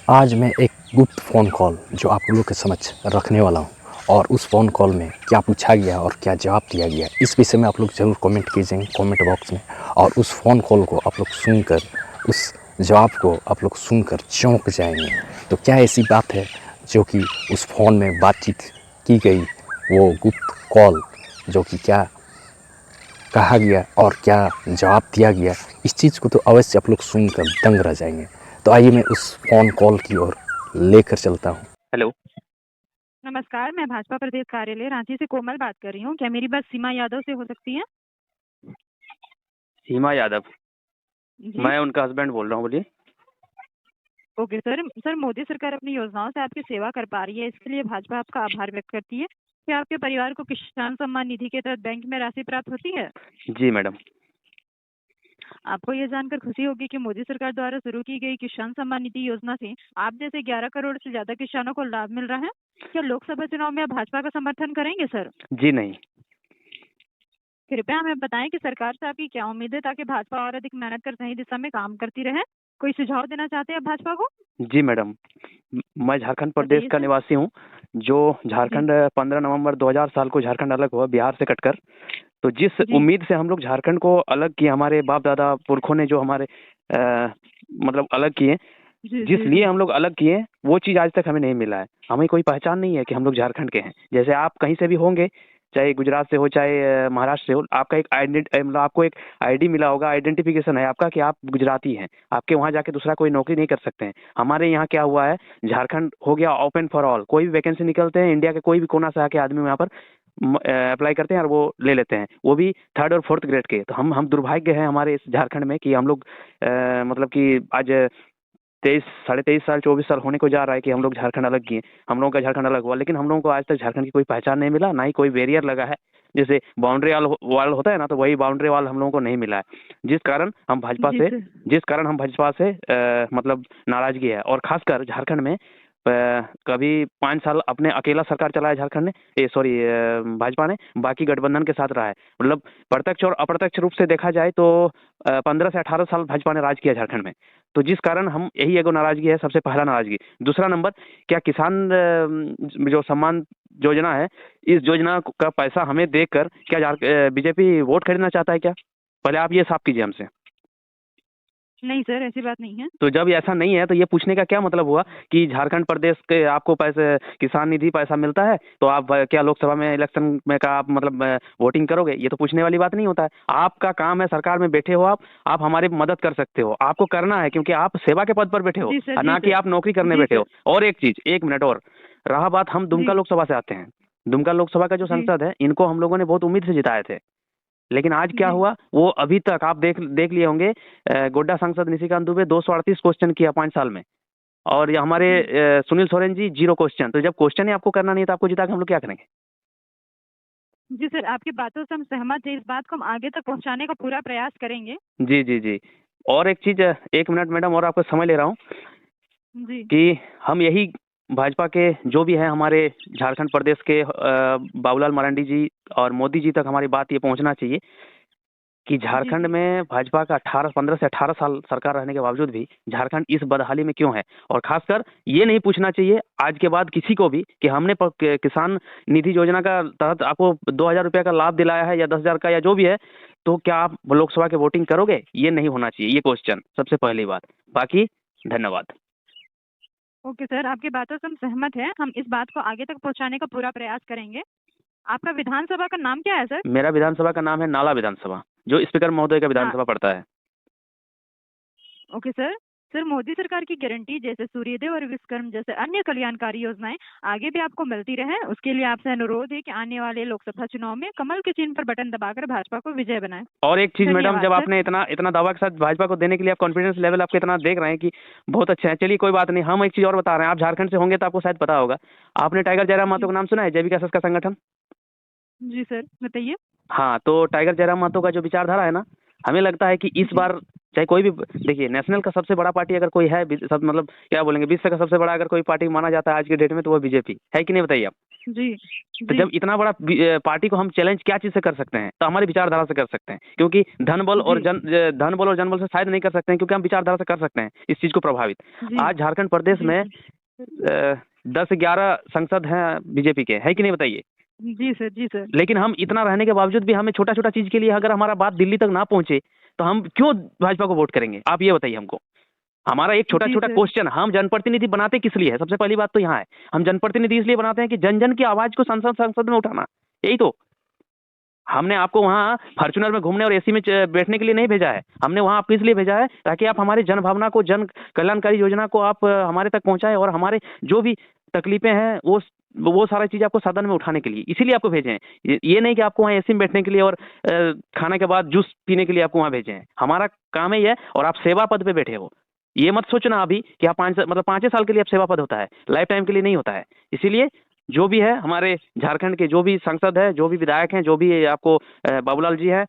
आज मैं एक गुप्त फ़ोन कॉल जो आप लोगों के समक्ष रखने वाला हूँ और उस फ़ोन कॉल में क्या पूछा गया और क्या जवाब दिया गया इस विषय में आप लोग ज़रूर कमेंट कीजिए कमेंट बॉक्स में। और उस फ़ोन कॉल को आप लोग सुनकर उस जवाब को आप लोग सुनकर चौंक जाएंगे। तो क्या ऐसी बात है जो कि उस फ़ोन में बातचीत की गई, वो गुप्त कॉल जो कि क्या कहा गया और क्या जवाब दिया गया, इस चीज़ को तो अवश्य आप लोग सुनकर दंग रह जाएंगे। तो आइए मैं उस फ़ोन कॉल की ओर लेकर चलता हूँ। हेलो। नमस्कार, मैं भाजपा प्रदेश कार्यालय रांची से कोमल बात कर रही हूँ। क्या मेरी बात सीमा यादव से हो सकती है? सीमा यादव, जी। मैं उनका हस्बैंड बोल रहा हूँ, बोलिए। Okay sir. सर, मोदी सरकार अपनी योजनाओं से आपकी सेवा कर पा रही है, इसके लिए भाजपा आपका आभार व्यक्त करती है। क्या आपके परिवार को किसान सम्मान निधि के तहत बैंक में राशि प्राप्त होती है? जी मैडम। आपको ये जानकर खुशी होगी कि मोदी सरकार द्वारा शुरू की गई किसान सम्मान निधि योजना से आप जैसे 11 करोड़ से ज्यादा किसानों को लाभ मिल रहा है। क्या लोकसभा चुनाव में आप भाजपा का समर्थन करेंगे सर? जी नहीं। कृपया हमें बताएं कि सरकार से आपकी क्या उम्मीद है ताकि भाजपा और अधिक मेहनत कर सही दिशा में काम करती रहे। कोई सुझाव देना चाहते हैं आप भाजपा को? जी मैडम, मैं झारखंड प्रदेश बताइए का सर। निवासी हूँ। जो जी झारखंड 15 नवंबर 2000 साल को झारखंड अलग हुआ बिहार से कटकर, तो जिस जी उम्मीद से हम लोग झारखंड को अलग किए, हमारे बाप दादा पुरखों ने जो हमारे मतलब अलग किए, जी जिस जी लिए जी हम लोग अलग किए, वो चीज़ आज तक हमें नहीं मिला है। हमें कोई पहचान नहीं है कि हम लोग झारखंड के हैं। जैसे आप कहीं से भी होंगे, चाहे गुजरात से हो चाहे महाराष्ट्र से हो, आपका एक मतलब आपको एक आईडी मिला होगा, आइडेंटिफिकेशन है आपका कि आप गुजराती हैं। आपके वहाँ जाके दूसरा कोई नौकरी नहीं कर सकते हैं। हमारे यहाँ क्या हुआ है, झारखंड हो गया ओपन फॉर ऑल। कोई भी वैकेंसी निकलते हैं, इंडिया के कोई भी कोना से आके आदमी यहाँ पर अप्लाई करते हैं और वो ले लेते हैं, वो भी 3rd और 4th ग्रेड के। तो हम दुर्भाग्य हैं हमारे इस झारखंड में कि हम लोग मतलब कि आज 23 साढ़े 23 साल 24 साल होने को जा रहा है कि हम लोग झारखंड अलग किए। हम लोगों का झारखंड अलग हुआ, लेकिन हम लोगों को आज तक झारखंड की कोई पहचान नहीं मिला, ना ही कोई बैरियर लगा है। जैसे बाउंड्री वाल होता है ना, तो वही बाउंड्री वाल हम लोगों को नहीं मिला है। जिस कारण हम भाजपा जी से सर। जिस कारण हम भाजपा से मतलब नाराजगी है। और खासकर झारखंड में कभी 5 साल अपने अकेला सरकार चलाया झारखंड ने, सॉरी भाजपा ने, बाकी गठबंधन के साथ रहा है। मतलब प्रत्यक्ष और अप्रत्यक्ष रूप से देखा जाए तो 15 से 18 साल भाजपा ने राज किया झारखंड में। तो जिस कारण हम यही एगो नाराजगी है, सबसे पहला नाराजगी। दूसरा नंबर, क्या किसान जो सम्मान योजना है, इस योजना का पैसा हमें देकर क्या बीजेपी वोट खरीदना चाहता है क्या? पहले आप ये साफ कीजिए हमसे। नहीं सर, ऐसी बात नहीं है। तो जब ऐसा नहीं है तो ये पूछने का क्या मतलब हुआ कि झारखंड प्रदेश के आपको पैसे किसान निधि पैसा मिलता है, तो आप क्या लोकसभा में इलेक्शन में का आप मतलब वोटिंग करोगे? ये तो पूछने वाली बात नहीं होता है। आपका काम है, सरकार में बैठे हो आप हमारी मदद कर सकते हो, आपको करना है, क्योंकि आप सेवा के पद पर बैठे हो जी सर। और जी ना कि सर। आप नौकरी करने जी बैठे सर। हो। और एक चीज, 1 मिनट और रहा बात, हम दुमका जी लोकसभा से आते हैं। दुमका लोकसभा का जो जी सांसद है, इनको हम लोगों ने बहुत उम्मीद से जिताए थे, लेकिन आज क्या जी हुआ, वो अभी तक आप देख लिए होंगे। गोड्डा सांसद निशिकांत दुबे 238 क्वेश्चन किया 5 साल में, और ये हमारे जी सुनील सोरेन जी 0 क्वेश्चन। तो जब क्वेश्चन ही आपको करना नहीं है तो आपको जिता के हम लोग क्या करेंगे? जी सर, आपकी बातों से हम सहमत हैं। इस बात को हम आगे तक पहुंचाने का पूरा प्रयास करेंगे। जी जी जी। और एक चीज, 1 मिनट मैडम, और आपको समय ले रहा हूँ जी कि हम यही भाजपा के जो भी हैं हमारे झारखंड प्रदेश के बाबूलाल मरांडी जी और मोदी जी तक हमारी बात ये पहुंचना चाहिए कि जी झारखंड जी में भाजपा का 15 से 18 साल सरकार रहने के बावजूद भी झारखंड इस बदहाली में क्यों है। और खासकर ये नहीं पूछना चाहिए आज के बाद किसी को भी कि हमने किसान निधि योजना का तहत आपको 2000 रुपये का लाभ दिलाया है या 10,000 का या जो भी है, तो क्या आप लोकसभा के वोटिंग करोगे? ये नहीं होना चाहिए, ये क्वेश्चन सबसे पहली बात। बाकी धन्यवाद। ओके सर, आपकी बातों से हम सहमत हैं। हम इस बात को आगे तक पहुंचाने का पूरा प्रयास करेंगे। आपका विधानसभा का नाम क्या है सर? मेरा विधानसभा का नाम है नाला विधानसभा, जो स्पीकर महोदय का हाँ। विधानसभा पड़ता है। Okay sir. सर, मोदी सरकार की गारंटी जैसे सूर्योदय और विश्वकर्म जैसे अन्य कल्याणकारी योजनाएं आगे भी आपको मिलती रहे, उसके लिए आपसे अनुरोध है कि आने वाले लोकसभा चुनाव में कमल के चिन्ह पर बटन दबाकर भाजपा को विजय बनाएं। और एक चीज मैडम, धन्यवाद जब सर। आपने इतना इतना दावा के साथ भाजपा को देने के लिए आप कॉन्फिडेंस लेवल आपके इतना देख रहे हैं कि बहुत अच्छा है, चलिए कोई बात नहीं। हम एक चीज और बता रहे हैं, आप झारखंड से होंगे तो आपको शायद पता होगा। आपने टाइगर जयराम महतो जी का नाम सुना है? जय विकास का संगठन। जी सर, बताइए। हाँ, तो टाइगर जयराम महतो का जो विचारधारा है ना, हमें लगता है कि इस जी बार चाहे कोई भी, देखिए नेशनल का सबसे बड़ा पार्टी अगर कोई है, सब मतलब क्या बोलेंगे, विश्व का सबसे बड़ा अगर कोई पार्टी माना जाता है आज के डेट में तो वो बीजेपी है कि नहीं, बताइए आप। जी तो जी जब इतना बड़ा पार्टी को हम चैलेंज क्या चीज से कर सकते हैं, तो हमारी विचारधारा से कर सकते हैं, क्योंकि धन बल और जनबल से शायद नहीं कर सकते हैं, क्योंकि हम विचारधारा से कर सकते हैं इस चीज को प्रभावित। जी आज झारखंड प्रदेश में 10-11 सांसद हैं बीजेपी के, है कि नहीं, बताइए। जी सर, जी सर। लेकिन हम इतना रहने के बावजूद भी हमें छोटा छोटा चीज के लिए अगर हमारा बात दिल्ली तक ना पहुंचे तो हम क्यों भाजपा को वोट करेंगे, आप ये बताइए हमको। हमारा एक छोटा जी छोटा सर। क्वेश्चन, हम जनप्रतिनिधि बनाते किस लिए है, सबसे पहली बात तो यहाँ है। हम जनप्रतिनिधि इसलिए बनाते हैं कि जन जन की आवाज को संसद में उठाना, यही तो। हमने आपको वहाँ फॉर्च्यूनर में घूमने और एसी में बैठने के लिए नहीं भेजा है, हमने वहाँ आपको इसलिए भेजा है ताकि आप हमारी जन भावना को, जन कल्याणकारी योजना को आप हमारे तक पहुंचाएं, और हमारे जो भी तकलीफें हैं वो सारी चीज आपको सदन में उठाने के लिए, इसीलिए आपको भेजे हैं। ये नहीं कि आपको वहाँ एसी में बैठने के लिए और खाने के बाद जूस पीने के लिए आपको वहाँ भेजे हैं। हमारा काम ही है, और आप सेवा पद पे बैठे हो। ये मत सोचना अभी कि आप 5 साल के लिए आप सेवा पद होता है, लाइफ टाइम के लिए नहीं होता है। इसीलिए जो भी है हमारे झारखंड के जो भी सांसद है, जो भी विधायक हैं, जो भी आपको बाबूलाल जी है,